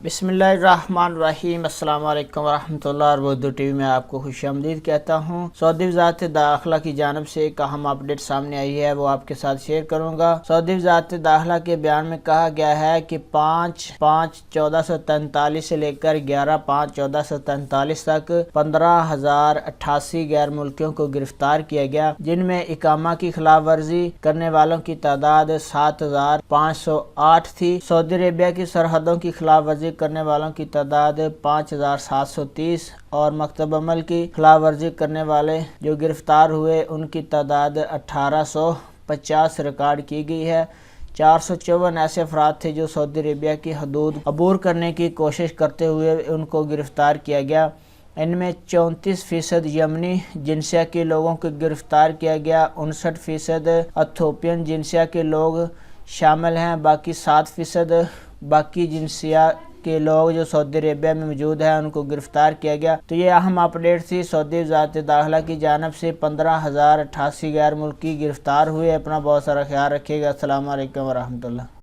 बिस्मिल्लाहिर्रहमानिर्रहीम। अस्सलाम वालेकुम वरहमतुल्लाह। और उर्दू टीवी में आपको खुश आमदीद कहता हूँ। सऊदी वज़ारत दाखिला की जानब से एक अहम अपडेट सामने आई है, वो आपके साथ शेयर करूँगा। सऊदी वज़ारत दाखिला के बयान में कहा गया है कि 5/5/1443 से लेकर 11/5/1443 तक 15,088 गैर मुल्कियों को गिरफ्तार किया गया, जिनमें इकामा की खिलाफ वर्जी करने वालों की तादाद 7,508 थी। सऊदी अरेबिया की सरहदों की खिलाफ वर्जी करने वालों की तादाद 5,730 और मकतब अमल की खिलाफ वर्जी करने वाले जो गिरफ्तार हुए उनकी तादाद 1,850 रिकॉर्ड की गई है। 454 ऐसे अफराद थे जो सऊदी अरेबिया की हदूद अबूर करने की कोशिश करते हुए उनको गिरफ्तार किया गया। इनमें 34% यमनी जिनसिया के लोगों को गिरफ्तार किया गया, 59% इथियोपियन जिनसिया के लोग शामिल हैं। बाकी 7% बाकी जिनसिया के लोग जो सऊदी अरेबिया में मौजूद हैं उनको गिरफ्तार किया गया। तो ये अहम अपडेट थी सऊदी वज़ारत दाखिला की जानब से। 15,088 गैर मुल्की गिरफ्तार हुए। अपना बहुत सारा ख्याल रखिएगा। अस्सलाम वालेकुम वरहमतुल्लाह।